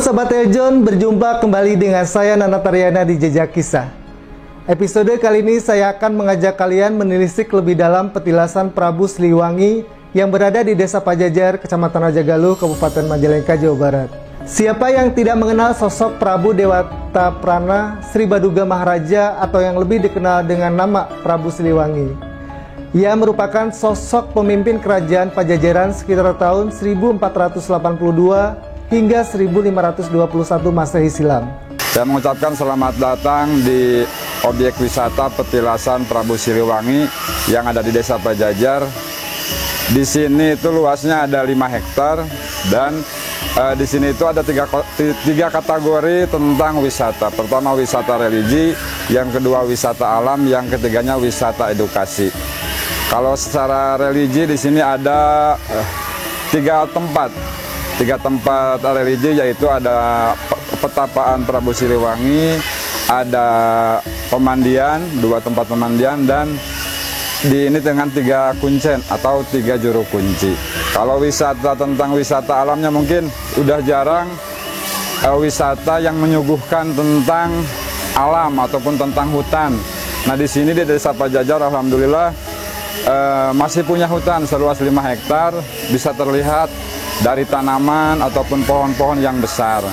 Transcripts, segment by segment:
Halo Sobat Eljon, berjumpa kembali dengan saya Nana Taryana di Jejak Kisah. Episode kali ini saya akan mengajak kalian menelisik lebih dalam petilasan Prabu Siliwangi yang berada di Desa Pajajar, Kecamatan Rajagaluh, Kabupaten Majalengka, Jawa Barat. Siapa yang tidak mengenal sosok Prabu Dewata Prana Sri Baduga Maharaja atau yang lebih dikenal dengan nama Prabu Siliwangi? Ia merupakan sosok pemimpin kerajaan Pajajaran sekitar tahun 1482 hingga 1521 Masehi silam. Saya mengucapkan selamat datang di objek wisata petilasan Prabu Siliwangi yang ada di Desa Pajajar. Di sini itu luasnya ada 5 hektar dan di sini itu ada tiga kategori tentang wisata. Pertama wisata religi, yang kedua wisata alam, yang ketiganya wisata edukasi. Kalau secara religi di sini ada tiga tempat religi, yaitu ada petapaan Prabu Siliwangi, ada pemandian, 2 tempat pemandian, dan di ini dengan 3 kuncen atau 3 juru kunci. Kalau wisata tentang wisata alamnya mungkin udah jarang wisata yang menyuguhkan tentang alam ataupun tentang hutan. Nah di sini di Desa Pajajar alhamdulillah masih punya hutan seluas 5 hektar, bisa terlihat dari tanaman ataupun pohon-pohon yang besar.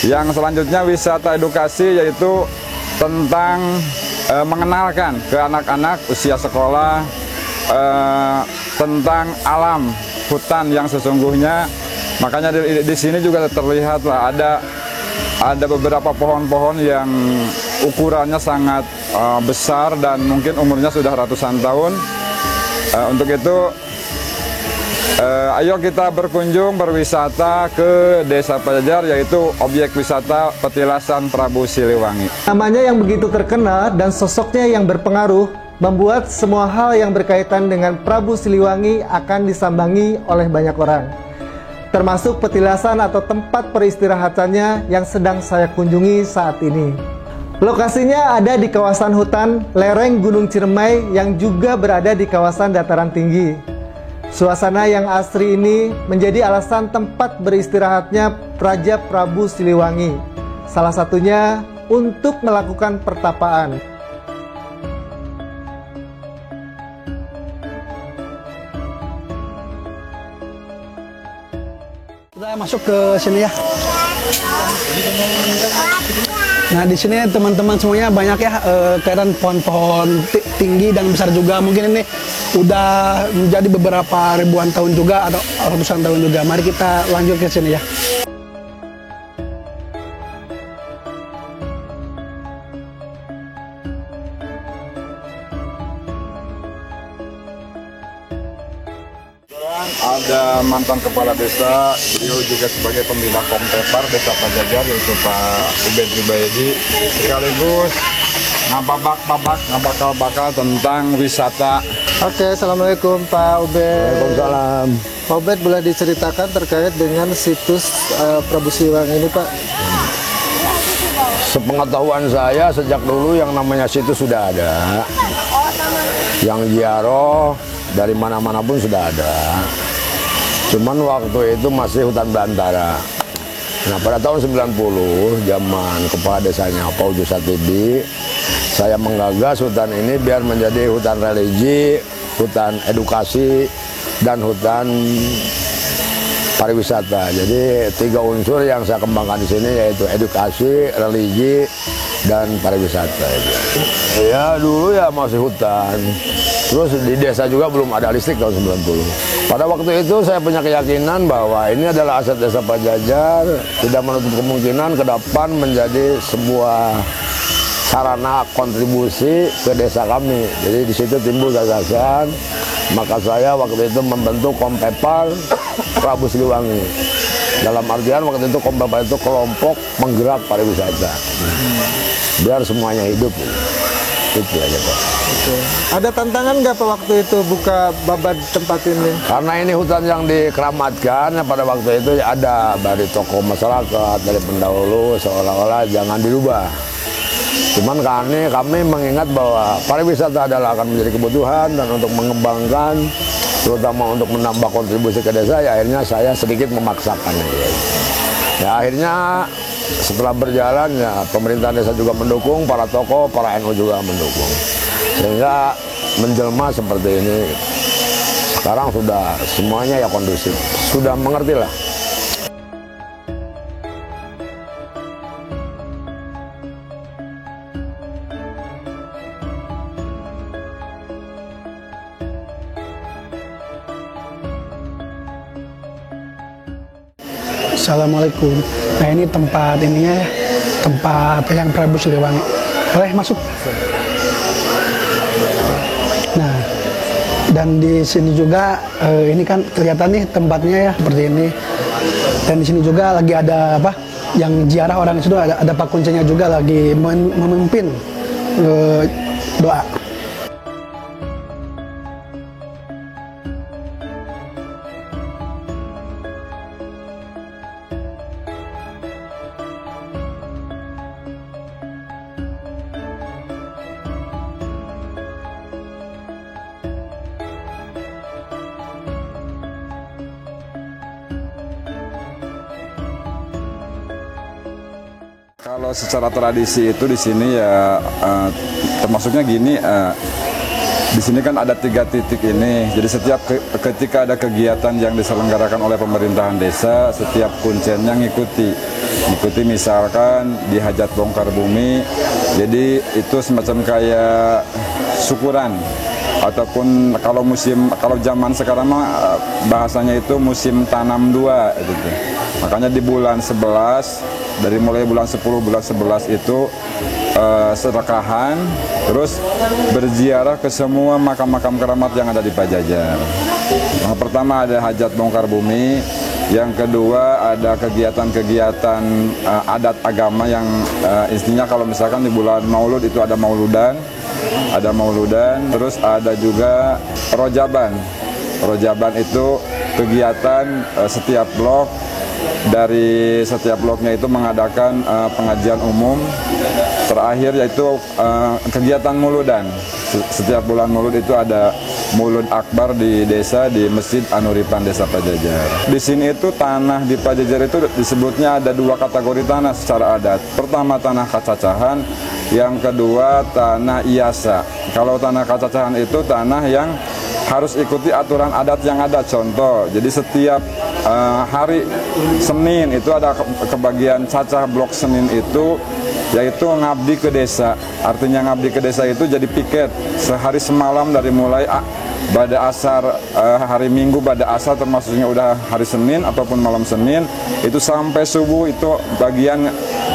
Yang selanjutnya wisata edukasi, yaitu tentang mengenalkan ke anak-anak usia sekolah tentang alam hutan yang sesungguhnya. Makanya di sini juga terlihat lah ada beberapa pohon-pohon yang ukurannya sangat besar dan mungkin umurnya sudah ratusan tahun. Untuk itu ayo kita berkunjung berwisata ke Desa Pajajar, yaitu objek wisata petilasan Prabu Siliwangi. Namanya yang begitu terkenal dan sosoknya yang berpengaruh membuat semua hal yang berkaitan dengan Prabu Siliwangi akan disambangi oleh banyak orang. Termasuk petilasan atau tempat peristirahatannya yang sedang saya kunjungi saat ini. Lokasinya ada di kawasan hutan lereng Gunung Ciremai yang juga berada di kawasan dataran tinggi. Suasana yang asri ini menjadi alasan tempat beristirahatnya Raja Prabu Siliwangi. Salah satunya untuk melakukan pertapaan. Kita masuk ke sini ya. Nah di sini teman-teman semuanya banyak ya kelihatan pohon-pohon tinggi dan besar juga. Mungkin ini udah menjadi beberapa ribuan tahun juga atau ratusan tahun juga. Mari kita lanjut ke sini ya. Ada mantan kepala desa, beliau juga sebagai pembina Kompepar Desa Pajajar, yaitu Pak Ubed Jubaidi, sekaligus ngabakal tentang wisata. Oke, Assalamualaikum Pak Ubed. Waalaikumsalam. Pak Ubed, boleh diceritakan terkait dengan situs Prabu Siliwangi ini Pak? Sepengetahuan saya sejak dulu yang namanya situs sudah ada, yang ziarah dari mana-mana pun sudah ada. Cuman waktu itu masih hutan belantara. Nah pada tahun 90 zaman kepala desanya Pak Uju Satidi, saya menggagas hutan ini biar menjadi hutan religi, hutan edukasi, dan hutan pariwisata. Jadi 3 unsur yang saya kembangkan di sini, yaitu edukasi, religi, dan pariwisata. Ya dulu ya masih hutan. Terus di desa juga belum ada listrik tahun 90. Pada waktu itu saya punya keyakinan bahwa ini adalah aset Desa Pajajar, tidak menutup kemungkinan ke depan menjadi sebuah sarana kontribusi ke desa kami. Jadi di situ timbul gagasan, maka saya waktu itu membentuk Kompepar Prabu Siliwangi. Dalam artian waktu itu Kompepar itu kelompok penggerak pariwisata, biar semuanya hidup. Itu aja Pak. Oke. Ada tantangan nggak Pak waktu itu buka babat tempat ini? Karena ini hutan yang dikeramatkan, ya pada waktu itu ada dari tokoh masyarakat, dari pendahulu, seolah-olah jangan dirubah. Cuman kami mengingat bahwa pariwisata adalah akan menjadi kebutuhan, dan untuk mengembangkan, terutama untuk menambah kontribusi ke desa, ya akhirnya saya sedikit memaksakan. Ya akhirnya setelah berjalan ya pemerintah desa juga mendukung, para tokoh, para NU juga mendukung. Sehingga menjelma seperti ini. Sekarang sudah semuanya ya kondusif, sudah mengerti lah. Assalamualaikum. Nah ini tempat ininya ya, tempat yang Prabu Siliwangi. Boleh masuk? Nah, dan di sini juga ini kan kelihatan nih tempatnya ya seperti ini. Dan di sini juga lagi ada apa? Yang ziarah orang itu ada Pak Kuncenya juga lagi memimpin doa. Kalau secara tradisi itu di sini ya termasuknya gini, di sini kan ada 3 titik ini. Jadi setiap ketika ada kegiatan yang diselenggarakan oleh pemerintahan desa, setiap kuncennya ngikuti misalkan di hajat bongkar bumi. Jadi itu semacam kayak syukuran ataupun kalau zaman sekarang mah bahasanya itu musim tanam 2 gitu. Makanya di bulan 11 dari mulai bulan 10 bulan 11 itu sedekahan, terus berziarah ke semua makam-makam keramat yang ada di Pajajar. Yang pertama ada hajat bongkar bumi, yang kedua ada kegiatan-kegiatan adat agama yang intinya kalau misalkan di bulan Maulud itu ada mauludan, terus ada juga rojaban. Rojaban itu kegiatan setiap blok. Dari setiap bloknya itu mengadakan pengajian umum. Terakhir yaitu kegiatan muludan. Setiap bulan Maulud itu ada mulud akbar di desa, di Masjid Anuripan Desa Pajajar. Di sini itu tanah di Pajajar itu disebutnya ada 2 kategori tanah secara adat. Pertama tanah kacacahan, yang kedua tanah iasa. Kalau tanah kacacahan itu tanah yang harus ikuti aturan adat yang ada. Contoh, jadi setiap hari Senin itu ada kebagian cacah blok Senin itu yaitu ngabdi ke desa. Artinya ngabdi ke desa itu jadi piket sehari semalam dari mulai pada asar hari Minggu pada asar, termasuknya udah hari Senin ataupun malam Senin itu sampai subuh. Itu bagian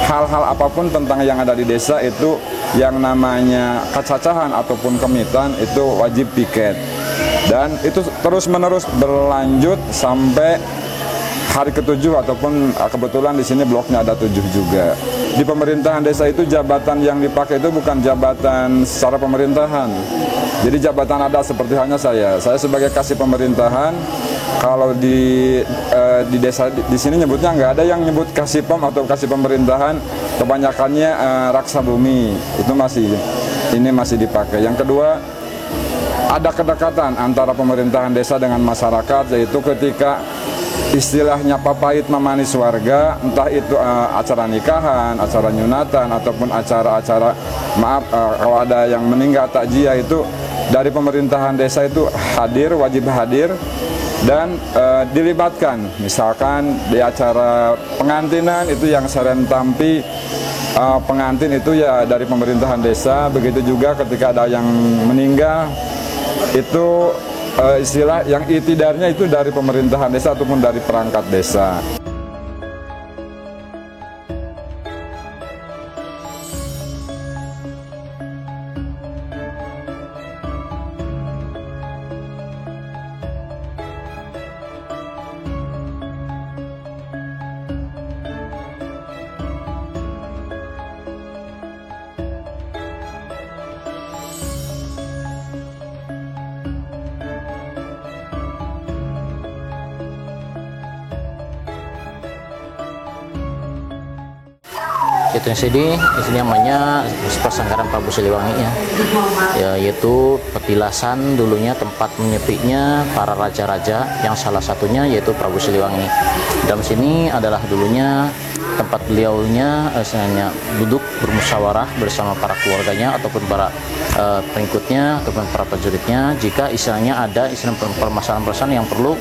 hal-hal apapun tentang yang ada di desa itu yang namanya kecacahan ataupun kemitan itu wajib piket. Dan itu terus-menerus berlanjut sampai hari ke-7 ataupun kebetulan di sini bloknya ada 7 juga. Di pemerintahan desa itu jabatan yang dipakai itu bukan jabatan secara pemerintahan. Jadi jabatan adat seperti hanya saya sebagai kasih pemerintahan. Kalau di desa di sini nyebutnya nggak ada yang nyebut kasih pem atau kasih pemerintahan. Kebanyakannya raksa bumi itu masih dipakai. Yang kedua, ada kedekatan antara pemerintahan desa dengan masyarakat, yaitu ketika istilahnya papait memanis warga, entah itu acara nikahan, acara nyunatan, ataupun acara-acara kalau ada yang meninggal takziah itu dari pemerintahan desa itu wajib hadir dan dilibatkan. Misalkan di acara pengantinan itu yang seren tampi pengantin itu ya dari pemerintahan desa. Begitu juga ketika ada yang meninggal itu istilah yang itidarnya itu dari pemerintahan desa ataupun dari perangkat desa. Itu sini namanya Persanggaran Prabu Siliwangi ya, yaitu petilasan dulunya tempat menyepiknya para raja-raja yang salah satunya yaitu Prabu Siliwangi. Dalam sini adalah dulunya tempat beliaunya istilahnya duduk bermusyawarah bersama para keluarganya ataupun para pengikutnya ataupun para prajuritnya jika istilahnya ada permasalahan-permasalahan yang perlu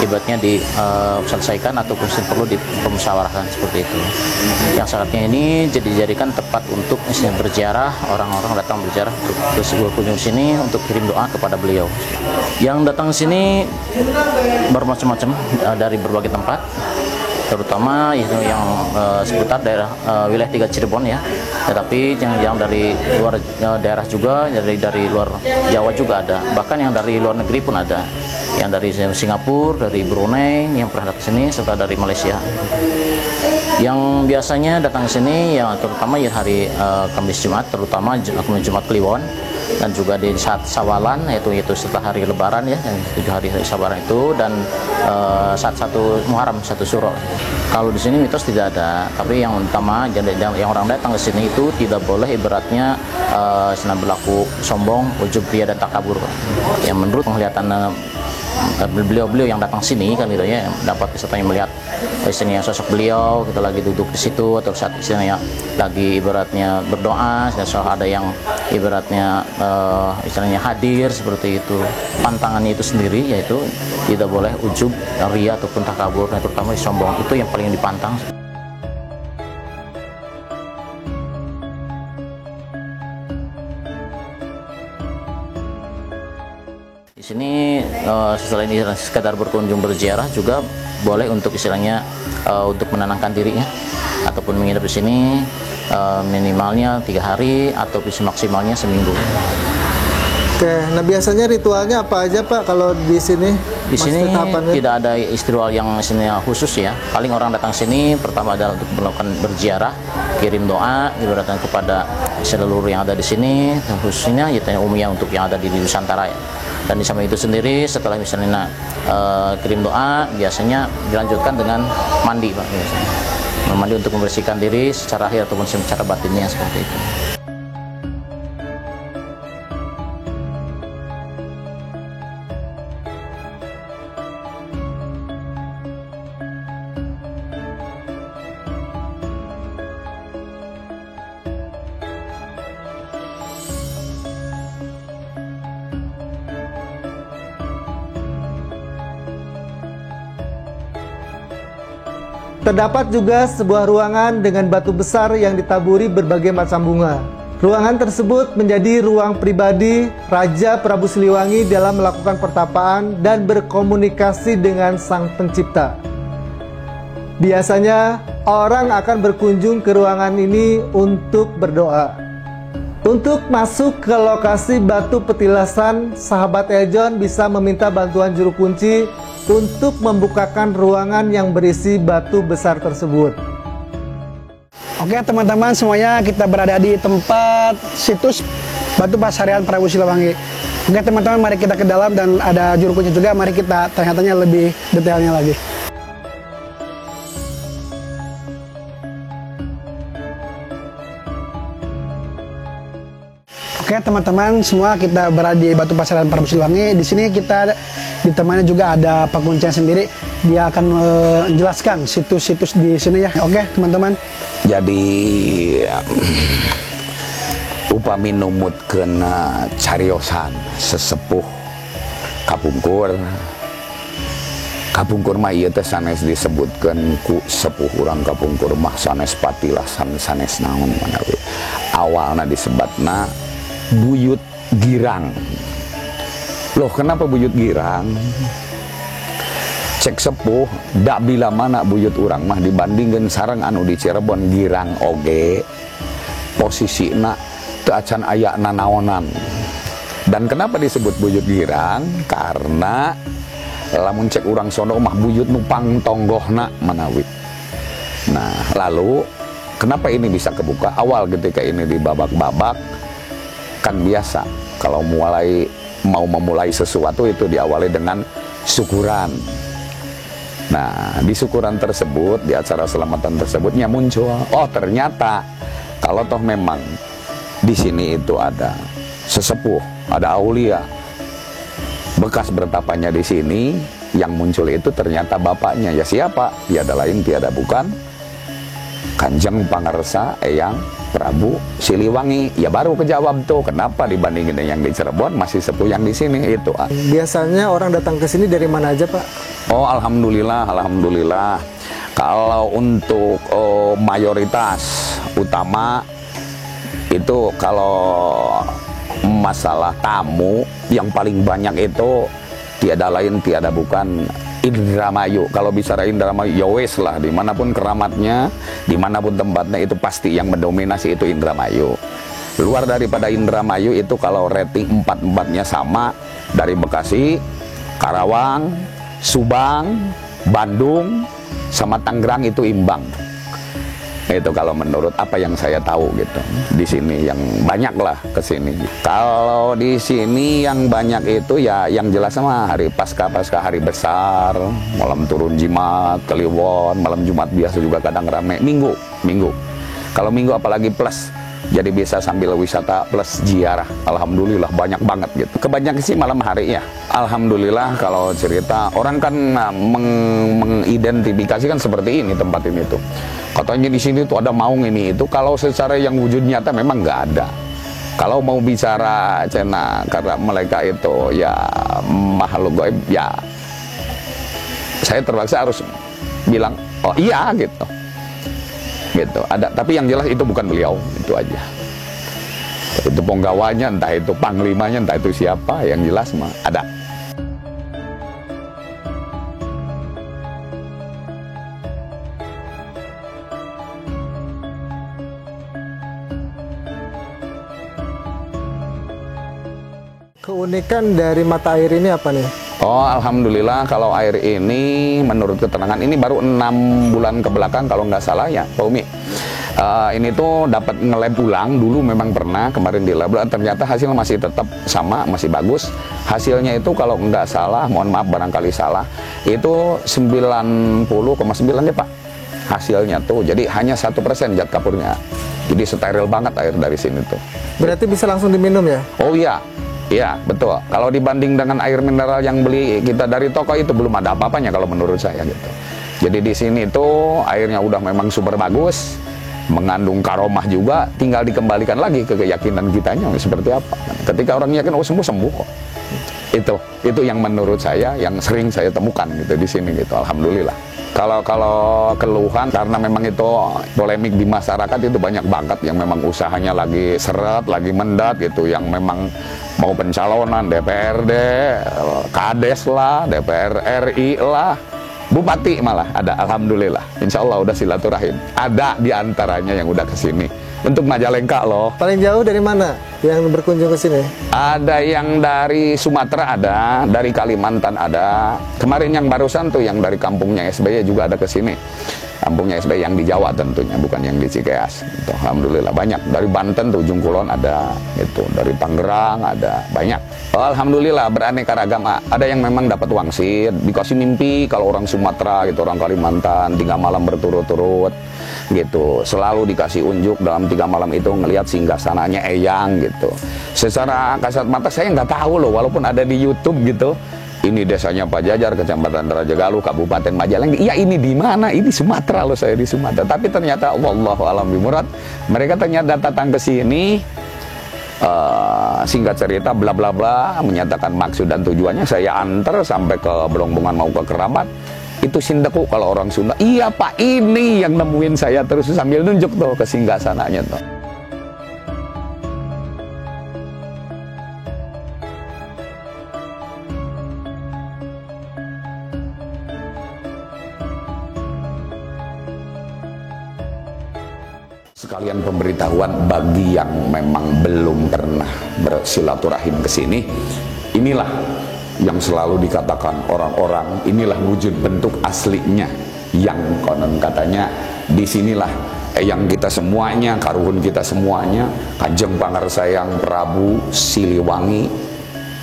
ibaratnya diselesaikan ataupun perlu dipermusyawarahkan seperti itu. Yang saatnya ini dijadikan tempat untuk istilahnya berziarah, orang-orang datang berziarah berkunjung sini untuk kirim doa kepada beliau. Yang datang sini bermacam-macam dari berbagai tempat, terutama itu yang seputar daerah wilayah 3 Cirebon ya, tetapi yang dari luar daerah juga, dari luar Jawa juga ada, bahkan yang dari luar negeri pun ada, yang dari Singapura, dari Brunei yang pernah datang ke sini, serta dari Malaysia. Yang biasanya datang ke sini yang terutama ya hari Kamis Jumat, terutama Jumat Kliwon, dan juga di saat Sawalan yaitu setelah hari Lebaran ya, 7 hari Sawalan itu, dan saat 1 Muharram, 1 Syuro. Kalau di sini mitos tidak ada, tapi yang utama yang orang datang ke sini itu tidak boleh ibaratnya senang berlaku sombong, ujub, ria dan takabur. Yang menurut penglihatan beliau yang datang sini kan gitu ya, dapat istilahnya melihat istilahnya sosok beliau kita lagi duduk di situ atau saat istilahnya lagi ibaratnya berdoa, soal ada yang ibaratnya istilahnya hadir seperti itu. Pantangannya itu sendiri yaitu tidak boleh ujub, ria ataupun takabur, dan terutama sombong, itu yang paling dipantang. Di sini selain sekedar berkunjung berziarah juga boleh untuk istilahnya untuk menenangkan dirinya ataupun menginap di sini minimalnya 3 hari atau maksimalnya seminggu. Oke, nah biasanya ritualnya apa aja Pak kalau di sini? Di sini tidak ada ritual yang istilahnya khusus ya. Paling orang datang sini pertama adalah untuk melakukan berziarah, kirim doa ibaratnya kepada seluruh yang ada di sini, khususnya ya umumnya untuk yang ada di Nusantara ya. Dan di samping itu sendiri setelah misalnya kirim doa biasanya dilanjutkan dengan mandi Pak, biasanya. Mandi untuk membersihkan diri secara lahir ataupun secara batinnya seperti itu. Terdapat juga sebuah ruangan dengan batu besar yang ditaburi berbagai macam bunga. Ruangan tersebut menjadi ruang pribadi Raja Prabu Siliwangi dalam melakukan pertapaan dan berkomunikasi dengan Sang Pencipta. Biasanya orang akan berkunjung ke ruangan ini untuk berdoa. Untuk masuk ke lokasi batu petilasan, sahabat Eljon bisa meminta bantuan juru kunci untuk membukakan ruangan yang berisi batu besar tersebut. Oke teman-teman semuanya, kita berada di tempat situs Batu Pasarian Prabu Siliwangi. Oke teman-teman, mari kita ke dalam dan ada juru kunci juga, mari kita tanya-tanya lebih detailnya lagi. Oke teman-teman semua, kita berada di Batu Pasarian Prabu Siliwangi. Di sini kita ditemani juga ada penguncinya sendiri. Dia akan menjelaskan situs-situs di sini ya. Oke teman-teman. Jadi upami numutkeun cariosan sesepuh kapungkur. Kapungkur mah ieu teh sanes disebutkeun ku sepuh urang kapungkur mah sanes patilasan sanes naon manawi. Awalna disebatna buyut girang. Loh kenapa buyut girang? Cek sepuh, dak bila mana buyut urang mah dibandingkan sareng anu di Cirebon girang oge posisina teu acan aya nanaonan. Dan kenapa disebut buyut girang? Karena lamun cek urang sono mah buyut nu pangtonggohna manawi. Nah, lalu kenapa ini bisa kebuka? Awal ketika ini dibabak-babak, kan biasa kalau mau memulai sesuatu itu diawali dengan syukuran. Nah, di syukuran tersebut, di acara selamatan tersebutnya muncul, oh ternyata kalau toh memang di sini itu ada sesepuh, ada aulia, bekas bertapanya di sini, yang muncul itu ternyata bapaknya. Ya siapa? Tiada lain tiada bukan Kanjeng Pangarsa Eyang Prabu Siliwangi. Ya baru kejawab tuh, kenapa dibandingin yang di Cirebon masih sepuh yang di sini itu. Biasanya orang datang ke sini dari mana aja, Pak? Oh, alhamdulillah. Kalau untuk mayoritas utama itu, kalau masalah tamu yang paling banyak itu tiada lain tiada bukan Indramayu. Kalau bicara Indramayu, ya wes lah, dimanapun keramatnya, dimanapun tempatnya, itu pasti yang mendominasi itu Indramayu. Luar daripada Indramayu itu kalau rating 4-4-nya sama, dari Bekasi, Karawang, Subang, Bandung, sama Tangerang itu imbang. Itu kalau menurut apa yang saya tahu gitu. Di sini yang banyak lah ke sini. Kalau di sini yang banyak itu ya yang jelas sama hari pasca hari besar, malam turun jimat, Kliwon, malam Jumat biasa juga kadang rame. Minggu. Kalau minggu apalagi plus. Jadi bisa sambil wisata plus ziarah. Alhamdulillah banyak banget gitu. Kebanyakan sih malam hari ya. Alhamdulillah kalau cerita orang kan mengidentifikasikan seperti ini tempat ini tuh. Katanya di sini tuh ada maung ini itu. Kalau secara yang wujud nyata memang nggak ada. Kalau mau bicara cina karena mereka itu ya makhluk gaib ya, saya terpaksa harus bilang oh iya gitu. Ada, tapi yang jelas itu bukan beliau, itu aja. Itu penggawanya, entah itu panglimanya, entah itu siapa, yang jelas mah ada. Keunikan dari mata air ini apa nih? Oh, alhamdulillah kalau air ini menurut keterangan ini baru 6 bulan ke belakang kalau nggak salah ya, Pak Umi. Ini tuh dapat nge-lab ulang, dulu memang pernah kemarin di lab, ternyata hasil masih tetap sama, masih bagus. Hasilnya itu kalau nggak salah, mohon maaf barangkali salah, itu 90,9 ya Pak hasilnya tuh. Jadi hanya 1% zat kapurnya. Jadi steril banget air dari sini tuh. Berarti bisa langsung diminum ya? Oh iya. Iya, betul. Kalau dibanding dengan air mineral yang beli kita dari toko itu belum ada apa-apanya kalau menurut saya gitu. Jadi di sini itu airnya udah memang super bagus, mengandung karomah juga, tinggal dikembalikan lagi ke keyakinan kitanya seperti apa. Ketika orang yakin oh sembuh kok. Itu yang menurut saya yang sering saya temukan gitu di sini gitu. Alhamdulillah. Kalau keluhan karena memang itu polemik di masyarakat itu banyak banget yang memang usahanya lagi seret, lagi mendat gitu, yang memang mau pencalonan DPRD, Kades lah, DPR RI lah, Bupati malah ada. Alhamdulillah, insya Allah udah silaturahim. Ada di antaranya yang udah kesini untuk Majalengka loh. Paling jauh dari mana yang berkunjung ke sini? Ada yang dari Sumatera ada, dari Kalimantan ada. Kemarin yang barusan tuh yang dari kampungnya SBY juga ada ke sini. Kampungnya SBY yang di Jawa tentunya, bukan yang di Cikeas. Gitu. Alhamdulillah banyak. Dari Banten tuh Ujung Kulon ada, gitu. Dari Tangerang ada, banyak. Alhamdulillah beraneka ragam. Ada yang memang dapat wangsit, dikasih mimpi kalau orang Sumatera gitu, orang Kalimantan 3 malam berturut-turut gitu. Selalu dikasih unjuk dalam 3 malam itu ngelihat singgasananya Eyang gitu. Secara kasat mata saya nggak tahu loh, walaupun ada di YouTube gitu. Ini desanya Pak Jajar, Kecamatan Raja Galuh, Kabupaten Majalengka. Iya ini di mana? Ini Sumatera loh, saya di Sumatera. Tapi ternyata wallahu alam bimurad, mereka ternyata datang ke sini, singkat cerita bla bla bla, menyatakan maksud dan tujuannya. Saya antar sampai ke Berongbongan mau ke kerabat. Itu sindeku kalau orang Sunda. Iya Pak, ini yang nemuin saya terus sambil nunjuk tuh ke singgasananya tuh. Sekalian pemberitahuan bagi yang memang belum pernah bersilaturahim ke sini, inilah yang selalu dikatakan orang-orang, inilah wujud bentuk aslinya yang konon katanya disinilah yang kita semuanya, karuhun kita semuanya, Kanjeng Pangarsa Eyang Prabu Siliwangi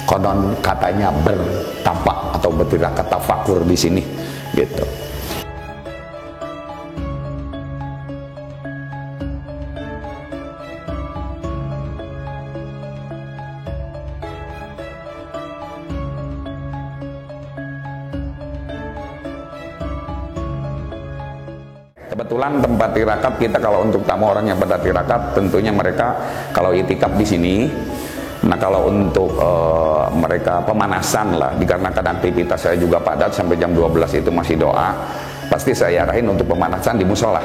konon katanya bertapak atau bertirakat tafakur di sini. gitu. Kebetulan tempat tirakat kita, kalau untuk tamu orang yang pada tirakat, tentunya mereka kalau itikaf di sini. Nah kalau untuk mereka pemanasan lah, dikarenakan aktivitas saya juga padat sampai jam 12 itu masih doa, pasti saya arahin untuk pemanasan di musola.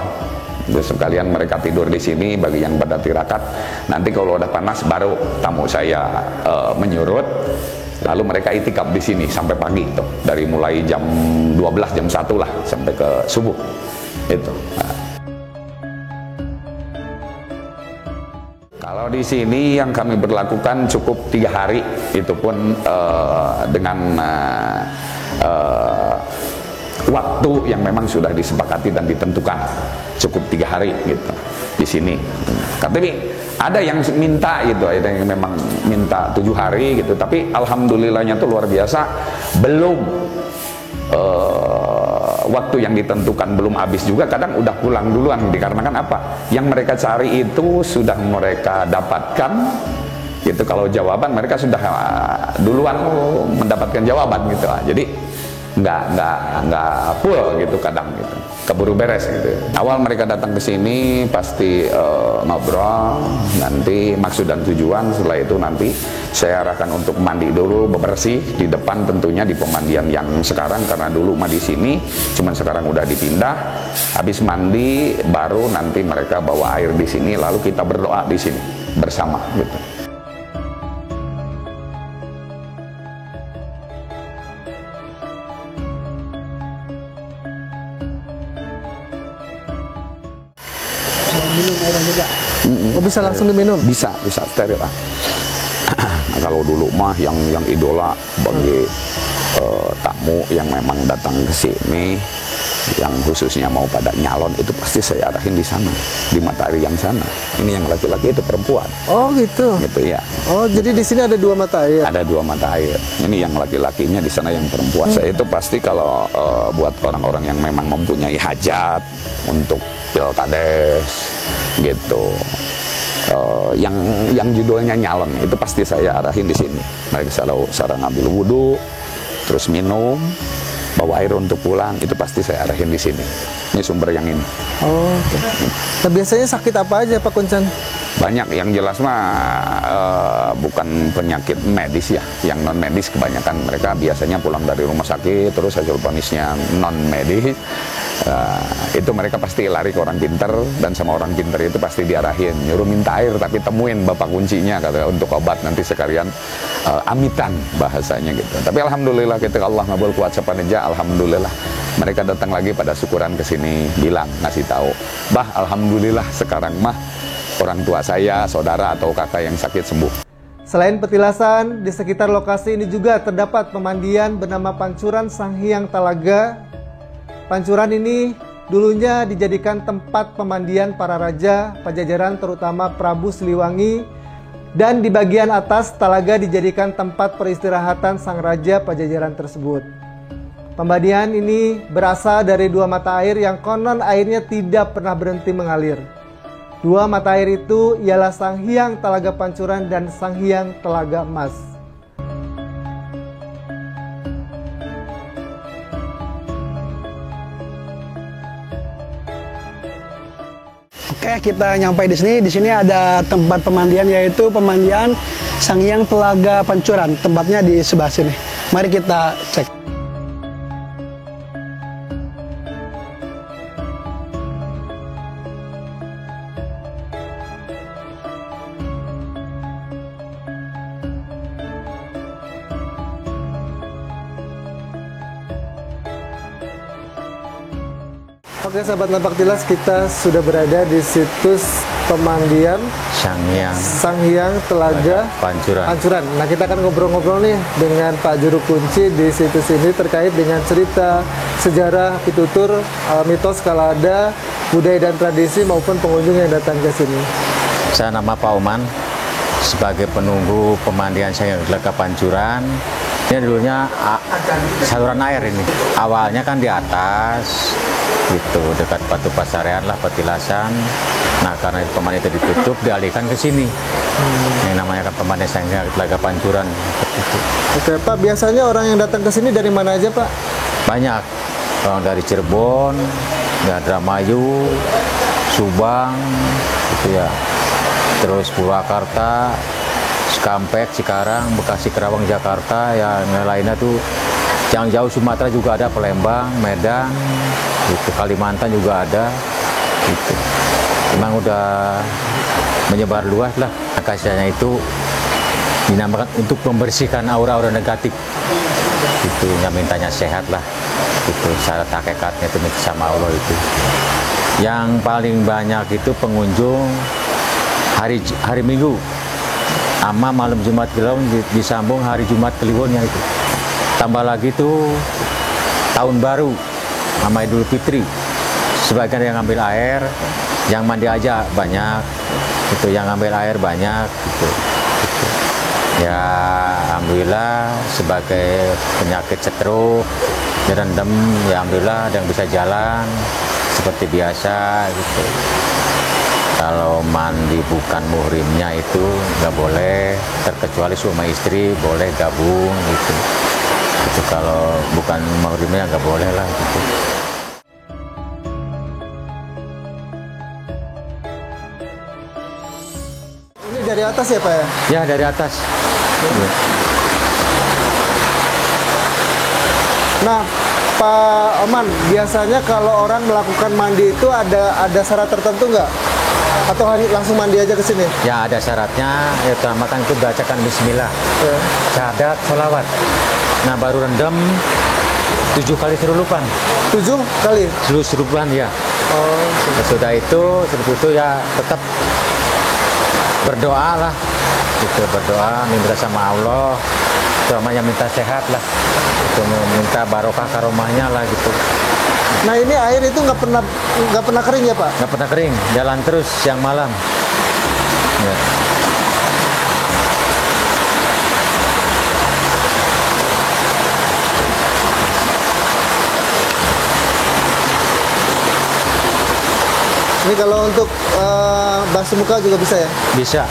Terus sekalian mereka tidur di sini bagi yang pada tirakat. Nanti kalau udah panas baru tamu saya menyurut. Lalu mereka itikaf di sini sampai pagi tuh, dari mulai jam 12 jam 1 lah sampai ke subuh. Itu. Nah. Kalau di sini yang kami berlakukan cukup 3 hari, itu pun dengan waktu yang memang sudah disepakati dan ditentukan, cukup 3 hari gitu di sini. Tapi ada yang minta gitu, ada yang memang minta 7 hari gitu. Tapi alhamdulillahnya tuh luar biasa, belum waktu yang ditentukan belum habis juga, kadang udah pulang duluan, dikarenakan apa? Yang mereka cari itu sudah mereka dapatkan gitu. Kalau jawaban mereka sudah duluan mendapatkan jawaban gitu. Jadi nggak full gitu, kadang gitu, keburu beres gitu. Awal mereka datang ke sini pasti ngobrol, nanti maksud dan tujuan. Setelah itu nanti saya arahkan untuk mandi dulu, bebersih di depan, tentunya di pemandian yang sekarang, karena dulu mandi sini, cuman sekarang udah dipindah. Habis mandi baru nanti mereka bawa air di sini, lalu kita berdoa di sini bersama gitu. Minum airnya juga. Oh, bisa langsung diminum? Bisa steril lah. Nah, kalau dulu mah yang idola bagi tamu yang memang datang ke sini, yang khususnya mau pada nyalon, itu pasti saya arahin di sana, di mata air yang sana. Ini yang laki-laki, itu perempuan. Oh gitu. Gitu ya. Oh jadi di sini ada 2 mata air. Ada 2 mata air. Ini yang laki-lakinya, di sana yang perempuan. Saya itu pasti kalau buat orang-orang yang memang mempunyai hajat untuk pilkades gitu, yang judulnya nyalon, itu pasti saya arahin di sini. Mereka sarang ngambil wudhu, terus minum, bawa air untuk pulang, itu pasti saya arahin di sini. Ini sumber yang ini. Oh. Okay. Nah biasanya sakit apa aja Pak Kuncen? Banyak, yang jelas mah bukan penyakit medis ya, yang non medis kebanyakan mereka biasanya pulang dari rumah sakit terus hasil vonisnya non medis. Itu mereka pasti lari ke orang pinter, dan sama orang pinter itu pasti diarahin, nyuruh minta air tapi temuin bapak kuncinya kata untuk obat, nanti sekalian amitan bahasanya gitu. Tapi alhamdulillah kita Allah ngabul kuat sepaneja, alhamdulillah mereka datang lagi pada syukuran ke sini, bilang, ngasih tahu, bah alhamdulillah sekarang mah orang tua saya, saudara atau kakak yang sakit sembuh. Selain petilasan, di sekitar lokasi ini juga terdapat pemandian bernama Pancuran Sang Hyang Talaga. Pancuran ini dulunya dijadikan tempat pemandian para raja Pajajaran, terutama Prabu Siliwangi, dan di bagian atas talaga dijadikan tempat peristirahatan sang raja Pajajaran tersebut. Pemandian ini berasal dari 2 mata air yang konon airnya tidak pernah berhenti mengalir. 2 mata air itu ialah Sang Hyang Talaga Pancuran dan Sang Hyang Telaga Emas. Oke, kita nyampai di sini. Di sini ada tempat pemandian, yaitu pemandian Sang Hyang Telaga Pancuran. Tempatnya di sebelah sini. Mari kita cek. Oke sahabat Napak Tilas, kita sudah berada di situs pemandian Sang Hyang Telaga Pancuran. Nah kita akan ngobrol-ngobrol nih dengan Pak Juru Kunci di situs ini terkait dengan cerita, sejarah, pitutur, mitos kalau ada, budaya dan tradisi maupun pengunjung yang datang ke sini. Saya nama Pak Oman, sebagai penunggu pemandian Sang Hyang Telaga Pancuran. Ini dulunya saluran air ini. Awalnya kan di atas, gitu dekat Batu Pasarean lah petilasan. Nah karena pemandian itu ditutup, dialihkan ke sini. Ini namanya kan pemandian Telaga Pancuran. Oke Pak, biasanya orang yang datang ke sini dari mana aja Pak? Banyak, orang dari Cirebon, Indramayu, Subang, gitu ya. Terus Purwakarta, Cikampek, Cikarang, Bekasi, Kerawang, Jakarta, yang lainnya tuh yang jauh Sumatera juga ada, Palembang, Medan, gitu. Kalimantan juga ada, gitu. Memang udah menyebar luas lah. Akasianya itu dinamakan untuk membersihkan aura-aura negatif, gitu. Yang mintanya sehat lah, gitu. Syarat hakikatnya itu minta sama Allah itu. Yang paling banyak itu pengunjung hari Minggu, sama malam Jumat Kliwon disambung hari Jumat Kliwonnya itu. Tambah lagi tuh tahun baru sama Idul Fitri. Sebagian yang ngambil air, yang mandi aja banyak, itu yang ngambil air banyak, gitu. Ya alhamdulillah sebagai penyakit stroke, direndam, ya alhamdulillah ada yang bisa jalan seperti biasa, gitu. Kalau mandi bukan muhrimnya itu nggak boleh, terkecuali suami istri boleh gabung gitu. Itu kalau bukan muhrimnya nggak boleh lah gitu. Ini dari atas ya Pak ya? Ya dari atas. Ya. Nah Pak Oman, biasanya kalau orang melakukan mandi itu ada syarat tertentu nggak? Atau langsung mandi aja ke sini? Ya ada syaratnya, ya pertama kan itu bacakan Bismillah, syahadat, sholawat. Nah baru rendam 7 kali serupan. 7 kali? Serupan ya. Oh. Sesudah itu ya tetap berdoa lah, gitu, berdoa minta sama Allah, namanya minta sehat lah, itu minta barokah karomahnya lah gitu. Nah ini air itu nggak pernah kering ya Pak? Nggak pernah kering, jalan terus siang malam. Ya. Ini kalau untuk basuh muka juga bisa ya? Bisa.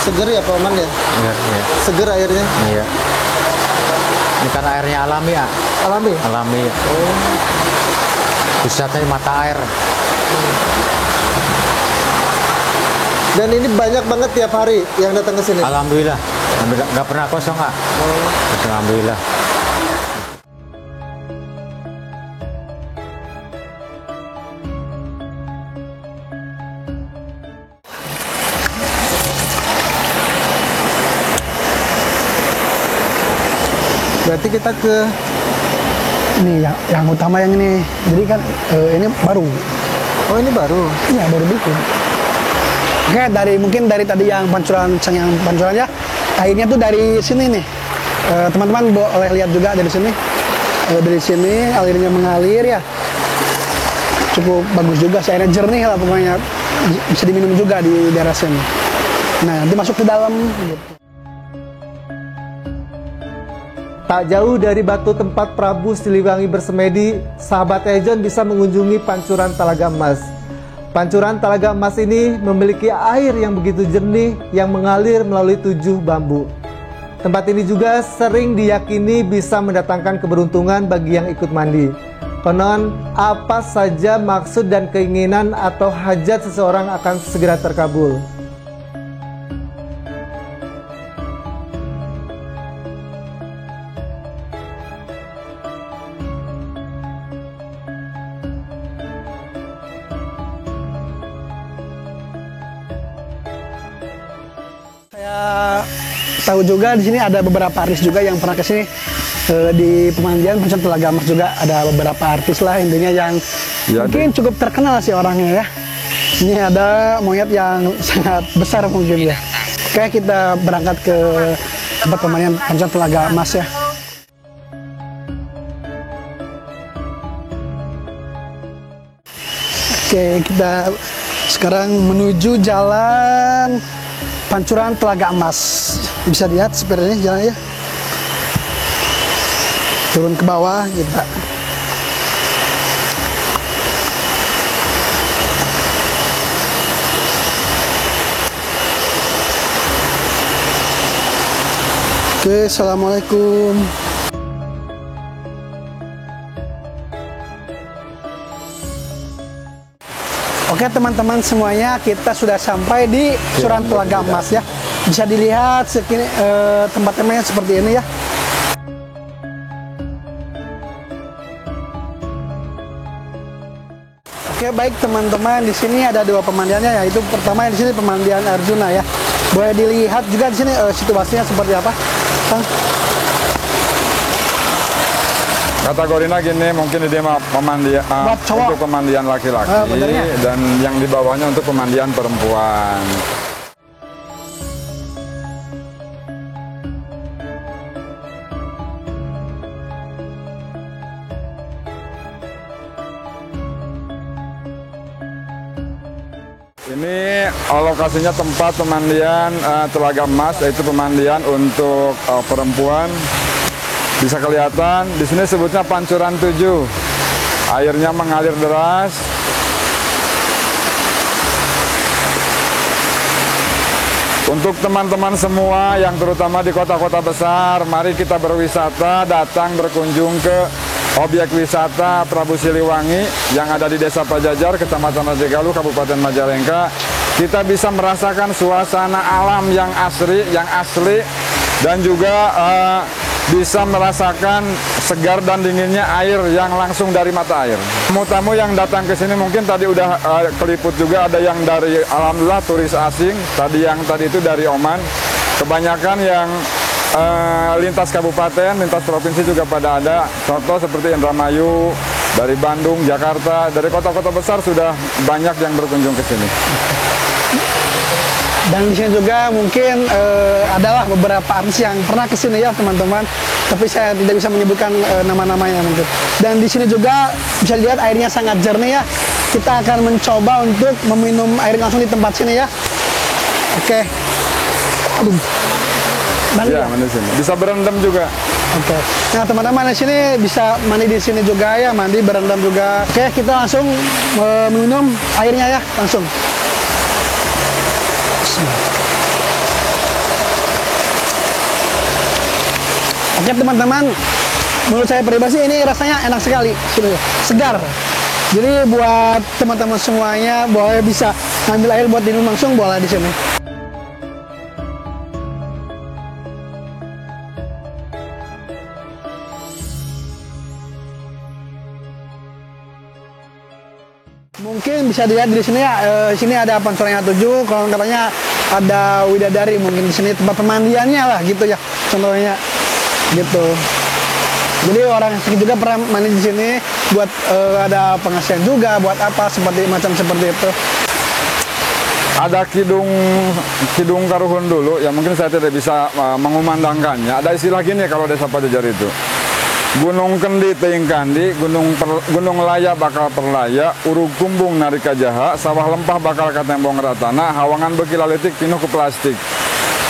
Seger ya Pak Oman ya? Iya. Seger airnya? Iya. Ini karena airnya alami ya? Alami? Alami. Oh. Pusatnya mata air. Dan ini banyak banget tiap hari yang datang ke sini? Alhamdulillah. Nggak pernah kosong Kak. Oh. Alhamdulillah. Berarti kita ke Ini yang utama yang ini. Jadi kan ini baru. Oh ini baru? Iya baru bikin. Oke, mungkin dari tadi yang pancurannya, airnya tuh dari sini nih. Teman-teman boleh lihat juga dari sini. Dari sini airnya mengalir ya. Cukup bagus juga, airnya jernih lah pokoknya. Bisa diminum juga di daerah sini. Nah, nanti masuk ke dalam. Gitu. Tak jauh dari batu tempat Prabu Siliwangi bersemedi, sahabat Ejon bisa mengunjungi Pancuran Talaga Emas. Pancuran Talaga Emas ini memiliki air yang begitu jernih yang mengalir melalui 7 bambu. Tempat ini juga sering diyakini bisa mendatangkan keberuntungan bagi yang ikut mandi. Konon, apa saja maksud dan keinginan atau hajat seseorang akan segera terkabul. Saya tahu juga di sini ada beberapa artis juga yang pernah kesini di pemandian Pancuran Talaga Emas juga ada beberapa artis lah intinya yang ya, mungkin cukup terkenal sih orangnya ya. Ini ada monyet yang sangat besar mungkin ya. Oke, kita berangkat ke tempat pemandian Pancuran Talaga Emas ya. Oke, kita sekarang menuju jalan Pancuran Telaga Emas. Bisa lihat seperti ini jalannya. Turun ke bawah kita. Oke, assalamualaikum. Oke teman-teman semuanya, kita sudah sampai di Pancuran Telaga Emas ya. Bisa dilihat sekini tempat-tempatnya seperti ini ya. Oke baik teman-teman, di sini ada dua pemandiannya, yaitu pertama di sini pemandian Arjuna ya. Boleh dilihat juga di sini situasinya seperti apa, Kang? Kategorinya gini, mungkin ini pemandian untuk pemandian laki-laki dan yang di bawahnya untuk pemandian perempuan. Ini lokasinya tempat pemandian Telaga Emas, yaitu pemandian untuk perempuan. Bisa kelihatan di sini sebutnya Pancuran 7. Airnya mengalir deras. Untuk teman-teman semua yang terutama di kota-kota besar, mari kita berwisata, datang berkunjung ke objek wisata Prabu Siliwangi yang ada di Desa Pajajar, Kecamatan Rajegaluh, Kabupaten Majalengka. Kita bisa merasakan suasana alam yang asli, dan juga bisa merasakan segar dan dinginnya air yang langsung dari mata air. Tamu-tamu yang datang ke sini mungkin tadi udah keliput juga, ada yang dari alhamdulillah turis asing, tadi itu dari Oman. Kebanyakan yang lintas kabupaten, lintas provinsi juga pada ada. Contoh seperti Indramayu, dari Bandung, Jakarta, dari kota-kota besar sudah banyak yang berkunjung ke sini. Dan di sini juga mungkin adalah beberapa artis yang pernah ke sini ya teman-teman, tapi saya tidak bisa menyebutkan nama-namanya mungkin. Dan di sini juga bisa lihat airnya sangat jernih ya. Kita akan mencoba untuk meminum air langsung di tempat sini ya. Oke. Aduh. Iya, mandi sini. Bisa berendam juga. Oke. Nah teman-teman di sini bisa mandi di sini juga ya, mandi berendam juga. Oke, kita langsung meminum airnya ya langsung. Oke teman-teman, menurut saya pribadi ini rasanya enak sekali, segar. Jadi buat teman-teman semuanya boleh bisa ambil air buat minum langsung, boleh di sini. Mungkin bisa dilihat di sini ya, sini ada Pancuran 7, kalau katanya ada widadari mungkin di sini tempat pemandiannya lah gitu ya, contohnya gitu. Jadi orang asing juga pernah mandi di sini buat ada pengasihan juga, buat apa seperti itu. Ada kidung karuhun dulu, ya mungkin saya tidak bisa mengumandangkannya. Ada istilah gini kalau Desa Pajajar itu. Gunung Kendi Teing Kandi, Gunung Laya bakal perlaya, urug kumbung narika jaha, sawah lempah bakal katembong ratana, hawangan beki lalitik pinuh ke plastik.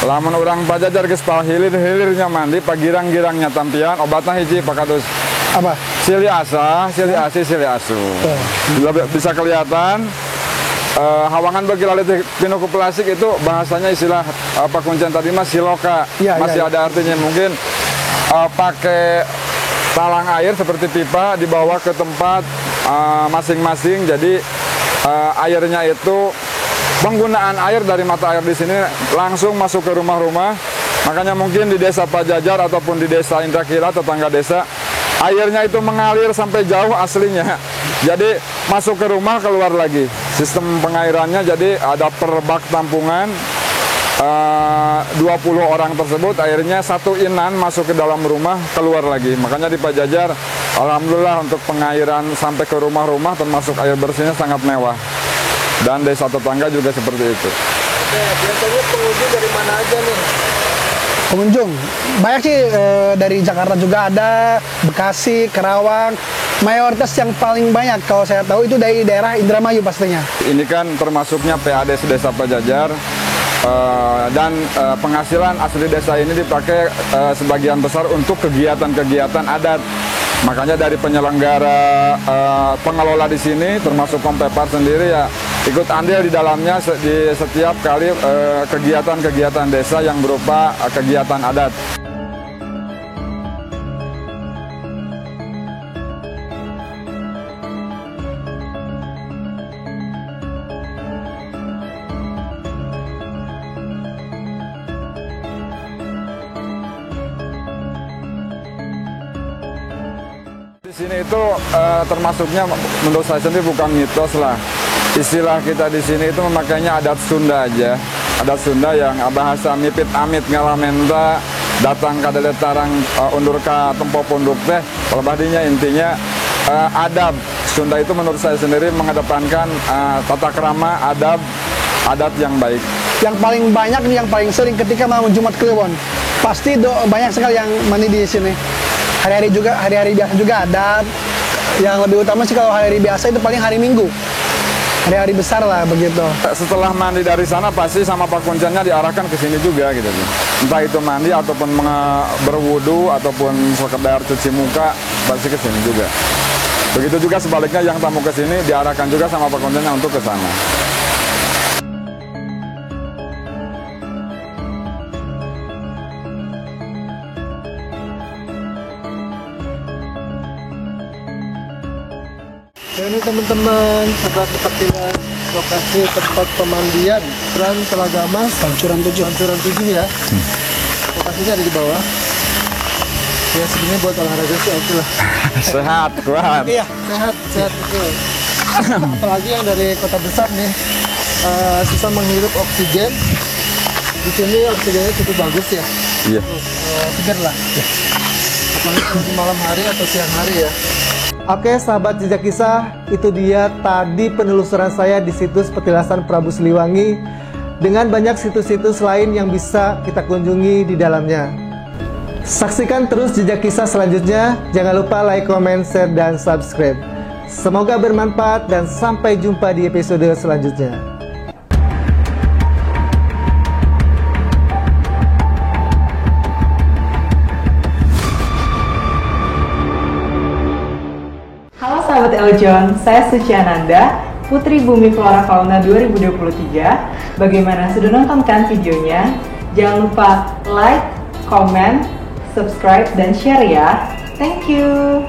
Lamun orang Pajajar geus hilir-hilirnya mandi, pagirang-girangnya tampian, obatnya hiji pakadus. Apa? Sili asa, sili asi, sili asu. Bisa kelihatan hawangan beki lalitik pinuh ke plastik itu bahasanya istilah apa kuncian tadi mas siloka. Masih ada artinya, mungkin pakai talang air seperti pipa dibawa ke tempat masing-masing. Jadi airnya itu penggunaan air dari mata air di sini langsung masuk ke rumah-rumah. Makanya mungkin di Desa Pajajar ataupun di Desa Indrakira tetangga desa, airnya itu mengalir sampai jauh aslinya. Jadi masuk ke rumah keluar lagi. Sistem pengairannya jadi ada per bak tampungan. 20 orang tersebut airnya satu inan masuk ke dalam rumah, keluar lagi. Makanya di Pajajar alhamdulillah untuk pengairan sampai ke rumah-rumah termasuk air bersihnya sangat mewah. Dan desa tetangga juga seperti itu. Oke, biasanya pengunjung dari mana aja nih? Pengunjung banyak sih, dari Jakarta juga ada, Bekasi, Karawang, mayoritas yang paling banyak kalau saya tahu itu dari daerah Indramayu pastinya. Ini kan termasuknya PAD Desa Pajajar. Dan penghasilan asli desa ini dipakai sebagian besar untuk kegiatan-kegiatan adat. Makanya dari penyelenggara, pengelola di sini, termasuk Kompepar sendiri ya ikut andil di dalamnya di setiap kali kegiatan-kegiatan desa yang berupa kegiatan adat. Di sini itu termasuknya menurut saya sendiri bukan mitos lah. Istilah kita di sini itu memakainya adat Sunda aja. Adat Sunda yang bahasa mipit amit ngalamenta datang ka deletarang undur ka tempo punduk teh. Kalau badinya intinya adab Sunda itu menurut saya sendiri mengedepankan tata krama, adab, adat yang baik. Yang paling banyak nih, yang paling sering ketika malam Jumat Kliwon, pasti banyak sekali yang mandi di sini. Hari-hari biasa juga ada. Yang lebih utama sih kalau hari biasa itu paling hari Minggu. Hari-hari besar lah begitu. Setelah mandi dari sana pasti sama Pak Kuncennya diarahkan ke sini juga gitu. Entah itu mandi ataupun berwudu ataupun sekedar cuci muka pasti ke sini juga. Begitu juga sebaliknya yang tamu ke sini diarahkan juga sama Pak Kuncennya untuk ke sana. Ini teman-teman, setelah kita lihat lokasi tempat pemandian Peran Telagama Pancuran 7 ya. Lokasinya ada di bawah. Ya sebenarnya buat olahraga sih oke lah. Sehat, kuat. Iya, sehat oke. Apalagi yang dari kota besar nih, susah menghirup oksigen. Di sini oksigennya cukup bagus ya. Iya. Segar lah. Apalagi malam hari atau siang hari ya. Oke sahabat Jejak Kisah, itu dia tadi penelusuran saya di situs petilasan Prabu Siliwangi dengan banyak situs-situs lain yang bisa kita kunjungi di dalamnya. Saksikan terus Jejak Kisah selanjutnya, jangan lupa like, comment, share, dan subscribe. Semoga bermanfaat dan sampai jumpa di episode selanjutnya. Sahabat Eljon, saya Suci Ananda, Putri Bumi Flora Fauna 2023. Bagaimana, sudah nonton kan videonya? Jangan lupa like, comment, subscribe, dan share ya. Thank you.